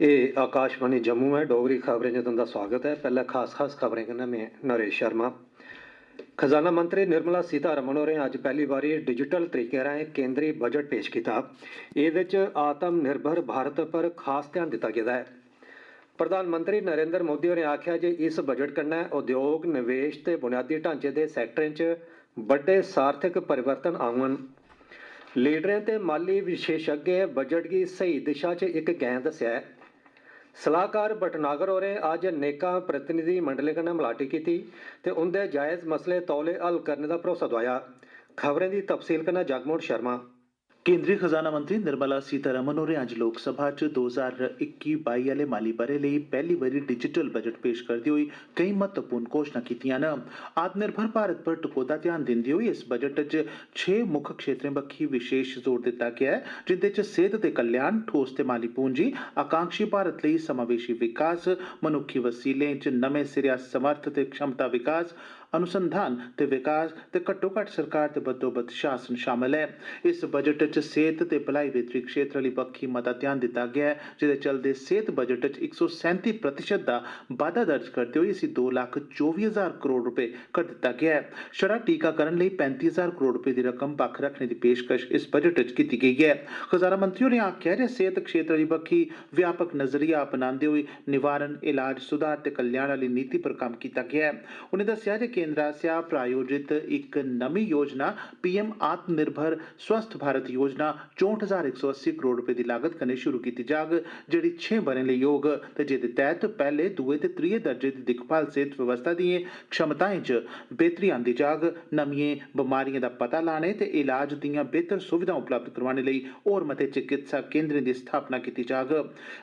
ये आकाशवाणी जम्मू है डोगरी खबरें च तुंदा स्वागत है। पहले खास खबरें कन्नै में नरेश शर्मा। खजाना मंत्री निर्मला सीतारमण होरें अज्ज पहली बारी डिजिटल तरीके राएं केंद्री बजट पेश किया। एह्दे च आत्म निर्भर भारत पर खास ध्यान दिता गेदा है। प्रधानमंत्री नरेंद्र मोदी होरें आखेआ जे इस बजट कन्नै उद्योग निवेश ते बुनियादी ढांचे दे सैक्टरें च बड्डे सार्थक परिवर्तन आङन। लीडरें ते माली विशेषज्ञें बजट गी सही दिशा च इक गैं दस्सेआ है। सलाहकार भटनागर होरें अज्ज नेकां प्रतिनिधिमंडलें कन्नै मलाटी कीती ते उंदे जायज़ मसले तौले हल करने दा भरोसा दोआया। खबरें दी तफसील कन्नै जगमोहन शर्मा। केंद्रीय खजाना मंत्री निर्मला सीतारमण होरें अज्ज लोकसभा च 2021-22 आह्ले माली ब'रे लेई पैह्ली बारी डिजिटल बजट पेश करदे होई केई महत्वपूर्ण घोषणा कीतियां न। आत्मनिर्भर भारत पर टकोह्दा ध्यान दिंदे होई इस बजट च 6 मुक्ख क्षेत्रें बक्खी विशेष जोर दित्ता गेआ ऐ, जिंदे च सेह्त ते कल्याण, ठोस ते माली पूंजी, आकांक्षी भारत लेई समावेशी विकास, मनुक्खी वसीलें च नमें सिरेआ समर्थ ते क्षमता विकास, अनुसंधान ते विकास ते घट्टो-घट्ट सरकार ते बद्धोबद्ध शासन शामल ऐ। इस बजट च सेहत ते भलाई बेहतरी क्षेत्र आह्ली बक्खी मता ध्यान दित्ता गेआ ऐ, जेह्दे चलदे सेहत बजट च 137% दा बाद्दा दर्ज करदे होई इसी 2,24,000 करोड़ रपेऽ कर दित्ता गेआ ऐ। छड़ा टीकाकरण लेई 35,000 करोड़ रपेऽ दी रकम बक्ख रखने दी पेशकश इस बजट च कीती गेई ऐ। खजाना मंत्री होरें आखेआ जे सेहत क्षेत्र आह्ली बक्खी व्यापक नजरिया अपनांदे होई निवारण, इलाज, सुधार ते कल्याण आह्ली नीति पर कम्म कीता गेआ ऐ। उनें दस्सेआ जे केंद्र आसेआ प्रायोजित इक नमीं योजना पीएम आत्मनिर्भर स्वस्थ भारत योजना 64,180 करोड़ रपेऽ दी लागत कन्नै शुरू कीती जाग, जेह्ड़ी 6 ब'रें लेई होग ते जेह्दे तैह्त पैह्ले, दुए ते त्रिये दर्जे दी दिक्खभाल सेह्त व्यवस्था दिएं क्षमताएं च बेह्तरी आंदी जाग। नमिएं बमारिएं दा पता लाने ते इलाज दियां बेह्तर सुविधां उपलब्ध करोआने लेई होर मते चिकित्सा केंद्रें दी स्थापना कीती जाग।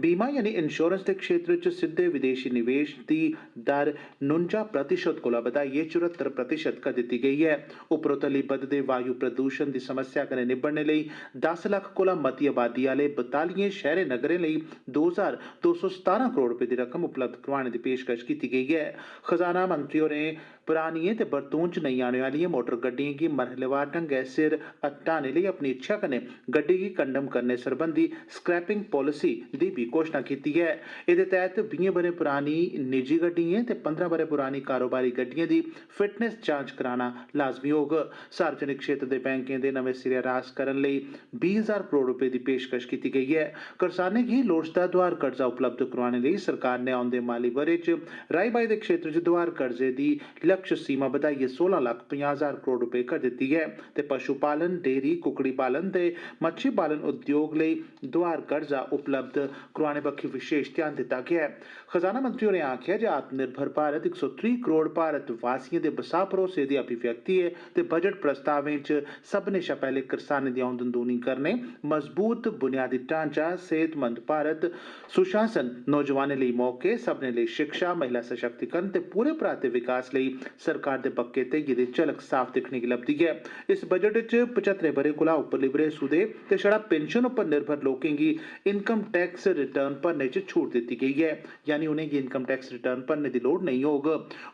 बीमा यानी इंश्योरेंस दे क्षेत्र च सिद्दे विदेशी निवेश दी दर 49% कोला बधाइयै 74% कर दित्ती गेई ऐ। उपरोतली बधदे वायु प्रदूषण दी समस्या कन्नै निब्बड़ने लेई 10 लक्ख कोला मती आबादी आह्ले 42 शैह्रें नगरें लेई 2,217 करोड़ रपेऽ दी रकम उपलब्ध करोआने दी पेशकश कीती गेई ऐ। खजाना मंत्री होरें पुरानिएं ते बरतून च नेईं आने आह्लिएं मोटर गड्डिएं गी मरहलेवार ढंगै सिर हटाने लेई अपनी इच्छा कन्नै गड्डी गी कंडम करने सरबंधी स्क्रैपिंग पालिसी दी बी घोषणा कीती ऐ। एह्दे तैह्त 20 ब'रे पुरानी निजी गड्डिएं ते 15 ब'रे पुरानी कारोबारी गड्डिएं दी फिटनेस जांच कराना लाजमी होग। सार्वजनिक क्षेत्र दे बैंकें दे नमें सिरेआ रास करने लेई 20,000 करोड़ रपेऽ दी पेशकश कीती गेई ऐ। करसानें गी लोड़चदा दोआर कर्जा उपलब्ध करोआने लेई सरकार ने औंदे माली ब'रे च राई-बाई दे क्षेत्र च दोआर कर्जे दी लक्ष्य सीमा बधाइयै 16,50,000 करोड़ रपेऽ कर दित्ती ऐ ते पशु पालन, डेयरी, कुक्कड़ी पालन ते मच्छी पालन उद्योग लेई दोआर कर्जा उपलब्ध करोआने बक्खी विशेष ध्यान दित्ता गेआ ऐ। खजाना मंत्री होरें आखेआ जे आत्मनिर्भर भारत 130 करोड़ भारत वासिएं दे बसाह भरोसे दी अभिव्यक्ति ऐ ते बजट प्रस्तावें च सब्भनें शा पैह्ले करसानें दी औंदन दूनी करने, मजबूत बुनियादी ढांचा, सेहतमंद भारत, सुशासन, नौजवानें लेई मौके, सब्भनें लेई शिक्षा, महिला सशक्तिकरण ते पूरे पराते विकास लेई सरकार दे पक्के धेइये दी झलक साफ दिक्खने गी लभदी ऐ। इस बजट च 75 ब'रें कोला उप्परली बरेसू दे ते छड़ा पेंशन उप्पर निर्भर लोकें गी इनकम टैक्स रिटर्न भरने च छूट दित्ती गेई ऐ, यानी उनेंगी इनकम टैक्स रिटर्न भरने दी लोड़ नेईं होग।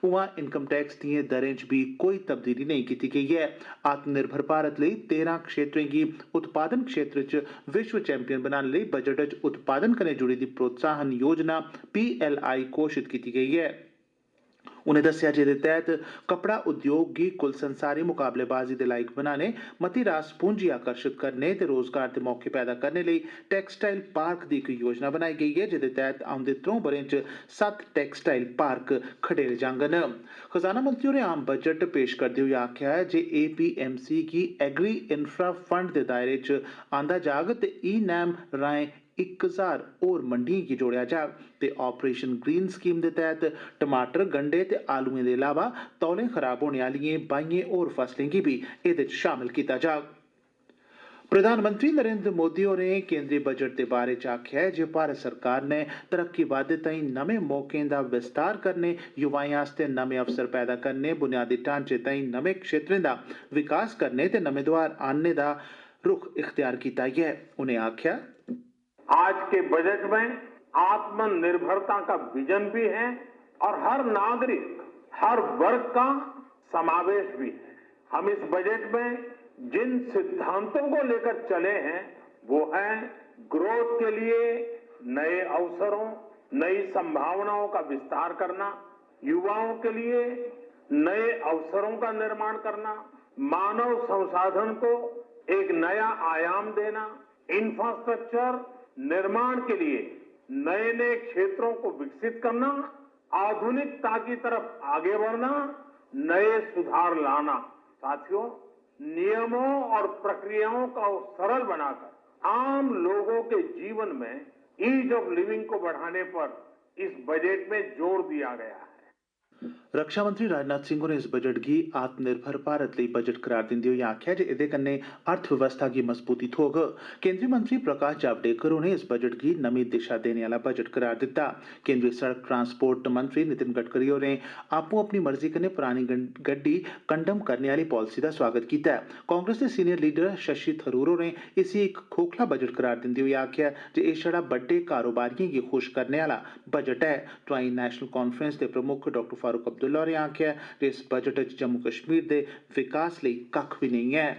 उआं इनकम टैक्स दिएं दरें च भी कोई तब्दीली नेईं कीती गेई ऐ। आत्मनिर्भर भारत लेई 13 क्षेत्रें गी उत्पादन क्षेत्र च विश्व चैंपियन बनाने लेई बजट च उत्पादन कन्नै जुड़ी दी प्रोत्साहन योजना PLI घोषित कीती गेई ऐ। उनें दस्सेआ जे एह्दे तैह्त कपड़ा उद्योग गी कुल संसारी मुकाबलेबाजी दे लायक बनाने, मती रास पूंजी आकर्षित करने ते रोजगार दे मौके पैदा करने लेई टैक्सटाइल पार्क दी इक योजना बनाई गेई ऐ, जेह्दे तैह्त औंदे 3 ब'रें च 7 टैक्सटाइल पार्क खडेरे जाङन। खजाना मंत्री होरें आम बजट पेश करदे होई आखेआ जे APMC गी एग्री इंफ्रा फंड दे दायरे च आंदा जाग ते ई-नैम राएं 1,000 होर मंडियें गी जोड़ेआ जाग ते ऑपरेशन ग्रीन स्कीम दे तैह्त टमाटर, गंढे ते आलूएं दे इलावा तौले खराब होने आह्लिएं 22 होर फसलें गी बी एह्दे च शामल कीता जाग। प्रधानमंत्री नरेंद्र मोदी होरें केंद्री बजट दे बारे च आखेआ ऐ जे भारत सरकार ने तरक्की बाद्दे ताईं नमें मौकें दा विस्तार करने, युवाएं आस्तै नमें अवसर पैदा करने, बुनियादी ढांचे ताईं नमें क्षेत्रें दा विकास करने ते नमें दोआर आह्नने दा रुख इख्तियार कीता ऐ। उनें आखेआ, आज के बजट में आत्मनिर्भरता का विजन भी है और हर नागरिक, हर वर्ग का समावेश भी है। हम इस बजट में जिन सिद्धांतों को लेकर चले हैं वो है ग्रोथ के लिए नए अवसरों, नई संभावनाओं का विस्तार करना, युवाओं के लिए नए अवसरों का निर्माण करना, मानव संसाधन को एक नया आयाम देना, इंफ्रास्ट्रक्चर निर्माण के लिए नए नए क्षेत्रों को विकसित करना, आधुनिकता की तरफ आगे बढ़ना, नए सुधार लाना। साथियों, नियमों और प्रक्रियाओं को सरल बनाकर आम लोगों के जीवन में ईज ऑफ लिविंग को बढ़ाने पर इस बजट में जोर दिया गया है। रक्षा मंत्री राजनाथ सिंह होरें इस बजट गी आत्मनिर्भर भारत लेई बजट करार दिंदे होई आखेआ जे एह्दे कन्नै अर्थव्यवस्था गी मजबूती थ्होग। केंद्रीय मंत्री प्रकाश जावडेकर होरें इस बजट गी नमीं दिशा देने आह्ला बजट करार दित्ता। केंद्रीय सड़क ट्रांसपोर्ट मंत्री नितिन गडकरी होरें आपूं अपनी मर्जी कन्नै परानी गड्डी कंडम करने आह्ली पालसी दा स्वागत कीता ऐ। कांग्रेस दे सीनियर लीडर शशि थरूर होरें इसी इक खोखला बजट करार दिंदे होई आखेआ जे एह् छड़ा बड्डे कारोबारिएं गी खुश करने आह्ला बजट ऐ। तोआईं नेशनल कांफ्रेंस दे प्रमुख डाक्टर फारूक अब्दुल्ला होरें आखेआ जे इस बजट च जम्मू कश्मीर दे विकास लेई कक्ख बी नेईं ऐ।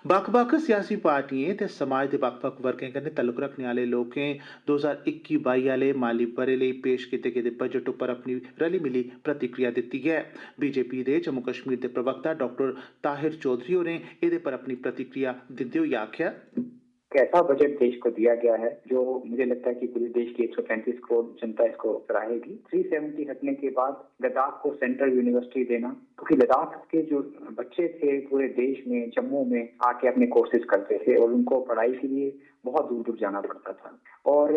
बक्ख-बक्ख सियासी पार्टिएं ते समाज दे बक्ख-बक्ख वर्गें कन्नै तल्लुक रखने आह्ले लोकें 2021-22 आह्ले माली ब'रे लेई पेश कीते गेदे बजट उप्पर अपनी रली-मिली प्रतिक्रिया दित्ती ऐ। बीजेपी दे जम्मू कश्मीर दे प्रवक्ता डाक्टर ताहिर चौधरी होरें एह्दे पर अपनी प्रतिक्रिया दिंदे होई आखेआ कैसा बजट देश को दिया गया है जो मुझे लगता है कि पूरे देश की 135 करोड़ जनता इसको सराहेगी। 370 हटने के बाद लद्दाख को सेंट्रल यूनिवर्सिटी देना, क्योंकि लद्दाख के जो बच्चे थे पूरे देश में जम्मू में आके अपने कोर्सेज करते थे और उनको पढ़ाई के लिए बहुत दूर दूर जाना पड़ता था। और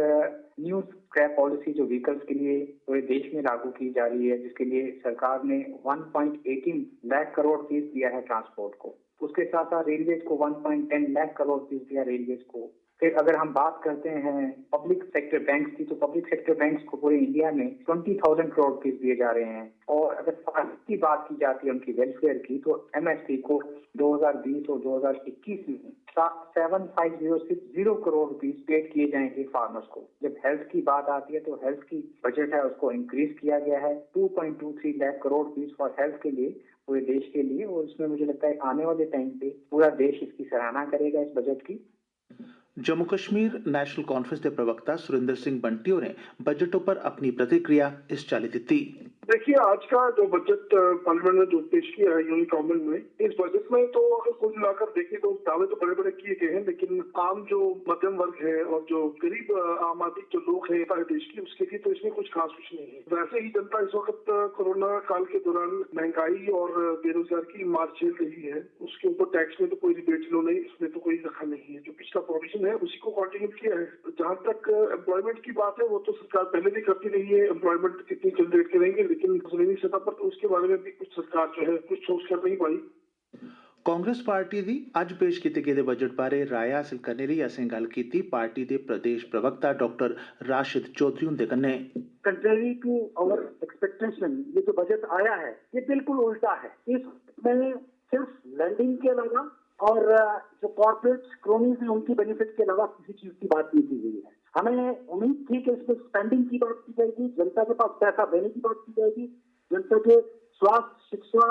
न्यू स्क्रैप पॉलिसी जो व्हीकल्स के लिए पूरे देश में लागू की जा रही है, जिसके लिए सरकार ने 1.18 लाख करोड़ फीस दिया है ट्रांसपोर्ट को। उसके साथ साथ रेलवेज को 1.10 लाख करोड़ फीस दिया रेलवेज को। फिर अगर हम बात करते हैं पब्लिक सेक्टर बैंक्स की, तो पब्लिक सेक्टर बैंक्स को पूरे इंडिया में 20,000 करोड़ फीस दिए जा रहे हैं। और अगर फार्मर्स की बात की जाती है उनकी वेलफेयर की, तो एमएसपी को 2020 और 2021 में 75060 करोड़ रुपीस पेड किए जाएंगे फार्मर्स को। जब हेल्थ की बात आती है तो हेल्थ की बजट है उसको इंक्रीज किया गया है 2.23 lakh crore fees for health के लिए पूरे देश के लिए। और उसमें मुझे लगता है आने वाले टाइम पे पूरा देश इसकी सराहना करेगा इस बजट की। जम्मू कश्मीर नेशनल कॉन्फ्रेंस के प्रवक्ता सुरेंद्र सिंह बंटी होरें बजट पर अपनी प्रतिक्रिया इस चाली दित्ती। देखिए, आज का जो बजट पार्लियामेंट में जो पेश किया है यूनियन गवर्नमेंट में, इस बजट में तो अगर कुल मिलाकर देखें तो दावे तो बड़े बड़े किए गए हैं, लेकिन आम जो मध्यम वर्ग है और जो गरीब आम आदमी जो लोग हैं देश की, उसके लिए तो इसमें कुछ खास कुछ नहीं है। वैसे ही जनता इस वक्त कोरोना काल के दौरान महंगाई और बेरोजगारी की मार झेल रही है। उसके ऊपर टैक्स में तो कोई रिबेट लो नहीं, इसमें तो कोई रखा नहीं है। जो पिछला प्रोविजन है उसी को कंटिन्यू किया है। जहाँ तक एम्प्लॉयमेंट की बात है वो तो सरकार पहले भी करती रही है, एम्प्लॉयमेंट कितनी जनरेट करेंगे, लेकिन जमीनी सतह पर तो उसके बारे में भी कुछ सरकार जो है कुछ सोच कर नहीं पाई। कांग्रेस पार्टी दी अज्ज पेश कीते गेदे बजट बारे राय हासिल करने लेई असें गल्ल कीती पार्टी दे प्रदेश प्रवक्ता डॉक्टर राशिद चौधरी हुंदे कन्नै। कंट्रेरी टू आवर एक्सपेक्टेशन ये जो बजट आया है ये बिल्कुल उल्टा है। इसमें सिर्फ लैंडिंग के अलावा और जो कॉर्पोरेट क्रोनीज हैं उनकी बेनिफिट के अलावा किसी चीज की बात नहीं की गई है। हमें उम्मीद थी कि इसमें स्पेंडिंग की बात की जाएगी, जनता के पास पैसा देने की बात की जाएगी, जनता के स्वास्थ्य, शिक्षा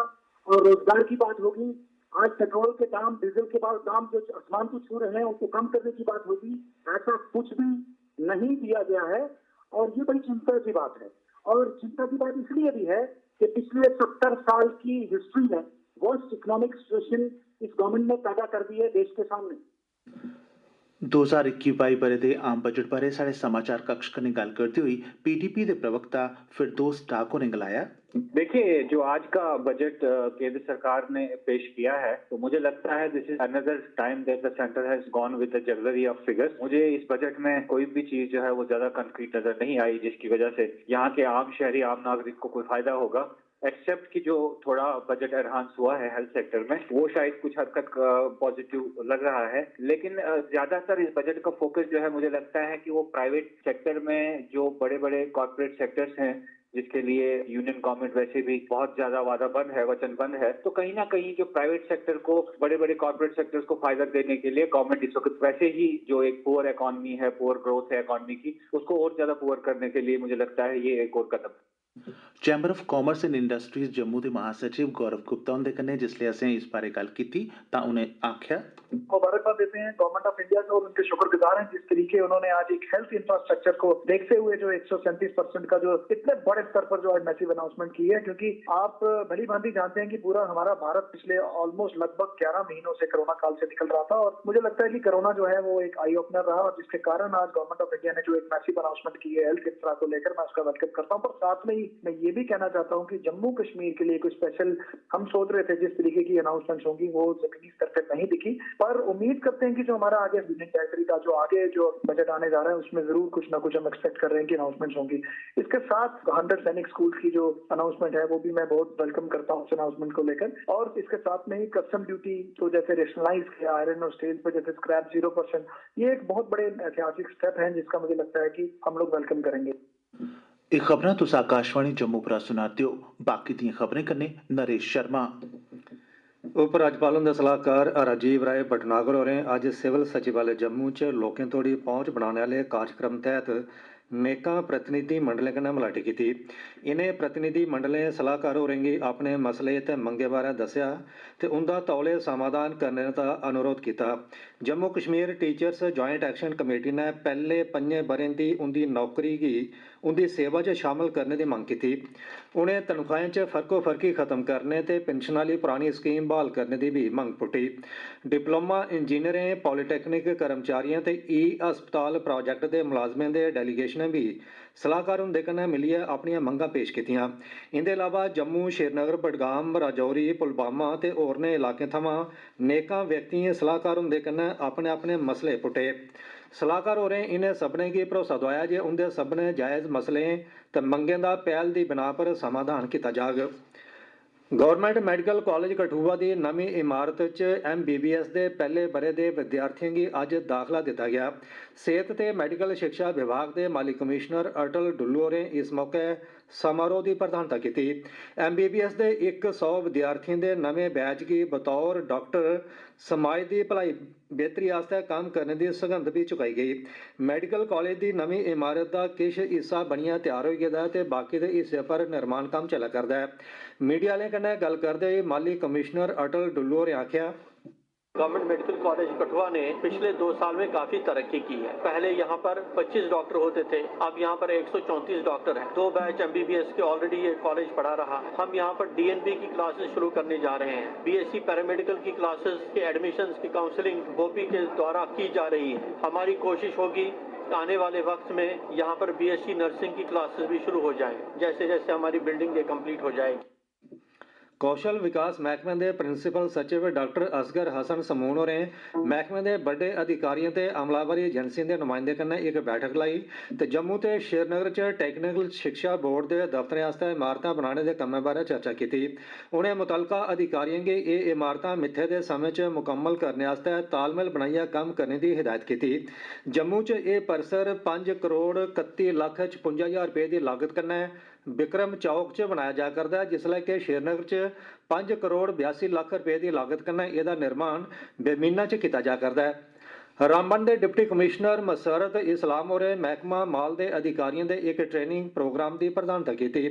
और रोजगार की बात होगी। आज पेट्रोल के दाम, डीजल के दाम जो आसमान को छू रहे हैं उनको कम करने की बात होगी। ऐसा कुछ भी नहीं दिया गया है और ये बड़ी चिंता की बात है। और चिंता की बात इसलिए भी है कि पिछले 70 साल की हिस्ट्री में वर्स्ट इकोनॉमिक सिचुएशन इस गवर्नमेंट ने पैदा कर दी है देश के सामने। 2021-22 ब'रे दे आम बजट बारे साढ़े समाचार कक्ष कन्नै गल्ल करदे होई पीडीपी दे प्रवक्ता फिरदौस डाक होरें गलाया, देखिए, जो आज का बजट केंद्र सरकार ने पेश किया है तो मुझे लगता है this is another time that the centre has gone with the jugglery of figures. मुझे इस बजट में कोई भी चीज जो है वो ज्यादा कंक्रीट नजर नहीं आई जिसकी वजह से यहाँ के आम शहरी, आम नागरिक को कोई फायदा होगा, एक्सेप्ट कि जो थोड़ा बजट एनहांस हुआ है हेल्थ सेक्टर में, वो शायद कुछ हद तक पॉजिटिव लग रहा है। लेकिन ज्यादातर इस बजट का फोकस जो है मुझे लगता है कि वो प्राइवेट सेक्टर में जो बड़े बड़े कॉर्पोरेट सेक्टर्स हैं जिसके लिए यूनियन गवर्नमेंट वैसे भी बहुत ज्यादा वादाबंद है, वचनबंद है, तो कहीं ना कहीं जो प्राइवेट सेक्टर को, बड़े बड़े कॉर्पोरेट सेक्टर्स को फायदा देने के लिए गवर्नमेंट इस वक्त वैसे ही जो एक पुअर इकोनॉमी है, पुअर ग्रोथ है इकोनॉमी की, उसको और ज्यादा पुअर करने के लिए मुझे लगता है ये एक और कदम है। Chamber of commerce and industries Jammu के महासचिव गौरव गुप्ता हुंदे कन्नै जिसलै असें इस बारे गल्ल कीती तां उ'नें आखेआ, मुबारकबाद देते हैं गवर्नमेंट ऑफ इंडिया को और उनके शुक्रगुजार हैं जिस तरीके उन्होंने आज एक हेल्थ इंफ्रास्ट्रक्चर को देखते हुए जो 137% का जो इतने बड़े स्तर पर जो आज मैसिव अनाउंसमेंट की है, क्योंकि आप भली भांति जानते हैं कि पूरा हमारा भारत पिछले ऑलमोस्ट लगभग 11 महीनों से कोरोना काल से निकल रहा था और मुझे लगता है कि कोरोना जो है वो एक आई ओपनर रहा और जिसके कारण आज गवर्नमेंट ऑफ इंडिया ने जो एक मैसिव अनाउंसमेंट की है हेल्थ इंफ्रा को लेकर, मैं उसका वेलकम करता हूँ। पर साथ में ही मैं ये भी कहना चाहता हूँ कि जम्मू कश्मीर के लिए कोई स्पेशल हम सोच रहे थे जिस तरीके की अनाउंसमेंट होंगी वो जमीनी स्तर पर नहीं दिखी, पर उम्मीद करते हैं कि जो हमारा आगे यूनियन टेरिटरी का जो आगे जो बजट आने जा रहा है उसमें जरूर कुछ ना कुछ हम एक्सपेक्ट कर रहे हैं कि अनाउंसमेंट होंगी। इसके साथ 100 सैनिक स्कूल की जो अनाउंसमेंट है वो भी मैं बहुत वेलकम करता हूँ उस अनाउंसमेंट को लेकर। और इसके साथ में ही कस्टम ड्यूटी तो जैसे रेशनलाइज किया आयरन और स्टील पर जैसे स्क्रैप 0%, ये एक बहुत बड़े ऐतिहासिक स्टेप है जिसका मुझे लगता है कि हम लोग वेलकम करेंगे। एह् खबरां तुस आकाशवाणी जम्मू परा सुना'रदे हो। बाकी दियां खबरें कन्नै नरेश शर्मा। उपराज्यपाल हुंदे सलाहकार राजीव राय भटनागर होरें अज्ज सिविल सचिवालय जम्मू च लोकें तोड़ी पहुंच बनाने आह्ले कार्यक्रम तैह्त नेकां प्रतिनिधि मंडलें कन्नै मलाटी कीती। इनें प्रतिनिधि मंडलें सलाहकार होरें गी अपने मसले ते मंगें बारै दस्सेआ ते उंदा तौले समाधान करने दा अनुरोध कीता। Jammu Kashmir teachers joint action committee ने पैह्ले 5 ब'रें दी उंदी नौकरी गी उंदी सेवा च शामल करने दी मंग कीती। उनें तनख्वाहें च फर्को-फर्की खत्म करने ते पेंशन आह्ली पुरानी स्कीम बहाल करने दी भी मंग पुट्टी। डिप्लोमा इंजीनियरें, पॉलीटैक्निक कर्मचारियों ते ई-हस्पताल प्रोजेक्ट दे मुलाजमें दे डेलीगेशनें भी सलाहकार हुंदे कन्नै मिलियै अपनियां मंगां पेश कीतियां। इंदे अलावा जम्मू, श्रीनगर, बडगाम, राजौरी, पुलवामा ते होरनें इलाकें थमां नेकां व्यक्तियें सलाहकार हुंदे कन्नै अपने अपने मसले पुट्टे। सलाहकार होरें इनें सब्भनें गी भरोसा दोआया जे उंदे सब्भनें जायज़ मसलें ते मंगें दा पैह्ल दी बिनाह् पर समाधान कीता जाग। गौरमेंट मैडिकल कॉलेज कठुआ दी नमीं इमारत च MBBS दे पैह्ले ब'रे दे विद्यार्थियों गी अज्ज दाखला दित्ता गया। सेहत ते मैडिकल शिक्षा विभाग दे माली कमिश्नर अटल डुल्लू होरें इस मौके समारोह की प्रधानता की। MBBS दे 100 विद्यार्थियों के नवे बैच की बतौर डॉक्टर समाज की भलाई बेहतरी आस्तै कम्म करने की सगंध भी चुकाई गई। मैडिकल कॉलेज की नवीं इमारत का किश हिस्सा बनिया तैयार हो गया है ते बाकी दे हिस्से पर निर्माण कम्म चला करदा है। मीडिया आह्लें कन्नै गल्ल करदे होई माली कमिश्नर अटल डुल्लू होरें आखेआ, गवर्नमेंट मेडिकल कॉलेज कठुआ ने पिछले 2 साल में काफी तरक्की की है। पहले यहाँ पर 25 डॉक्टर होते थे, अब यहाँ पर 134 डॉक्टर हैं। 2 बैच MBBS के ऑलरेडी ये कॉलेज पढ़ा रहा। हम यहाँ पर DNB की क्लासेस शुरू करने जा रहे हैं। BSc पैरामेडिकल की क्लासेस के एडमिशन की काउंसलिंग BOPI के द्वारा की जा रही है। हमारी कोशिश होगी आने वाले वक्त में यहाँ पर BSc नर्सिंग की क्लासेस भी शुरू हो जाएं, जैसे जैसे हमारी बिल्डिंग कंप्लीट हो जाएगी। कौशल विकास महकमे के प्रिंसीपल सचिव डॉक्टर असगर हसन समून होरें महकमे के बड़े अधिकारियों ते अमलावरी एजेंसियों के नुमाइंदे कन्नै एक बैठक लाई ते जम्मू ते श्रीनगर च टैक्नीकल शिक्षा बोर्ड के दफ्तरें आस्तै इमारतां बनाने के कम्मै बारै चर्चा की। उन्हें मुतलका अधिकारियों गी एह इमारतां मित्थे दे समें च मुकम्मल करने आस्तै तालमेल बनाइयै कम्म करने की हिदायत की। जम्मू च एह परिसर 5 करोड़ 31 लख 56 हज़ार रुपये की लागत कन्नै बिक्रम चौक च बनाया जा करदा है, जिसलै कि श्रीनगर च 5 करोड़ 82 लख रुपये की लागत कन्नै एहदा निर्माण बेमीना च कीता जा करदा है। रामबन के डिप्टी कमिश्नर मसरत इस्लाम होरें महकमा माल के अधिकारियों के एक ट्रेनिंग प्रोग्राम की प्रधानता की।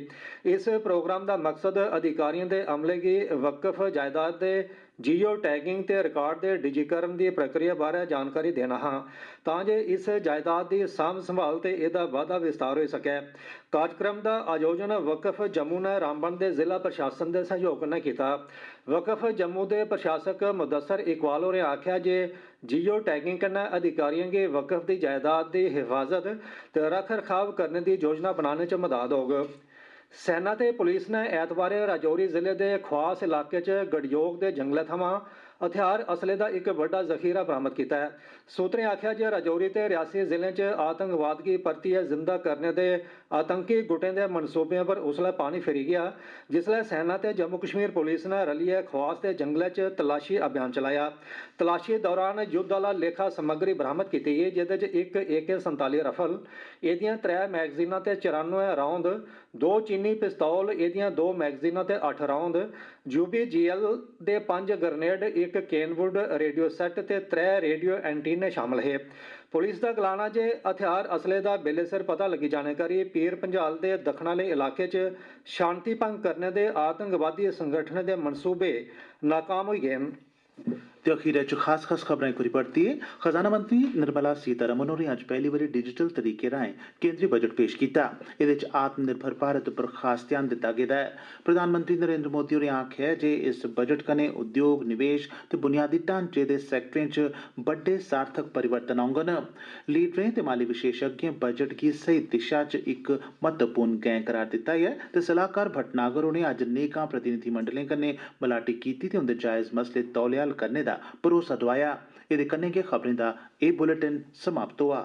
इस प्रोग्राम का मकसद अधिकारियों के अमले की वक्फ जायदाद के जियो टैगिंग ते रिकॉर्ड के डिजीकरण की प्रक्रिया बारे जानकारी देना हा, तां जे इस जायदाद की सांभ संभाल ते एहदा वाधा विस्तार हो सके। कार्यक्रम का आयोजन वक्फ जम्मू ने रामबन के जिला प्रशासन के सहयोग कन्नै कीता। वक्फ जम्मू के प्रशासक मुदस्सर इकबाल होरें आख्या जे जियो टैगिंग कन्नै अधिकारियों की वक्फ की जायदाद की हिफाजत ते रख रखाव करने की योजना बनाने च मदद होग। सेना ते पुलिस ने ऐतवारें राजौरी जिले के ख्वास इलाके च गडयोग के जंगलों थमां हथियार असले का एक बड़ा जखीरा बरामद किया है। सूत्रें आख्या जे राजौरी ते रियासी जिले च आतंकवाद की परतियै जिंदा करने दे आतंकी गुटें दे मनसूबें पर उसलै पानी फिरी गया, जिसलै सेना ते जम्मू कश्मीर पुलिस ने रलियै ख्वास के जंगलें च तलाशी अभियान चलाया। तलाशी दौरान युद्ध आह्ला लेखा समग्री बरामद की गई, जिहदे च एक AK-47 रफल, एहदियां 3 मैगजीनां ते 94 राउंद, 2 चीनी पिस्तौल, एहदियां 2 मैगजीनां ते 8 राउंद, UBGL दे 5 ग्रेनेड, एक केनवुड रेडियो सैट ते 3 रेडियो एंटीने शामिल है। पुलिस का गलाना जे हथियार असले का बेले सिर पता लगी जाने करी पीर पंजाल के दखन वाले इलाके च शांति भंग करने दे आतंकवादी संगठन के मनसूबे नाकाम हो गए। ते अखीरै च खास खबरें कोरी परतियै खजाना मंत्री निर्मला सीतारमण होरें अज्ज पहली बारी डिजिटल तरीके राएं केंद्री बजट पेश कीता। एदे च आत्मनिर्भर भारत पर खास ध्यान दित्ता गेदा ऐ। प्रधानमंत्री नरेंद्र मोदी होरें आखेआ ऐ जे इस बजट कन्नै उद्योग, निवेश ते बुनियादी ढांचे दे सैक्टरें च बड्डे सार्थक परिवर्तन औङन। लीडरें ते माली विशेषज्ञें बजट गी सही दिशा च इक महत्वपूर्ण गैं करार दित्ता ऐ ते सलाहकार भटनागर होरें अज्ज नेकां प्रतिनिधिमंडलें कन्नै मलाटी कीती ते उंदे जायज मसले तौले हल करने दा भरोसा दोआया। एदे कन्नै गै खबरें दा एह बुलेटिन समाप्त होआ।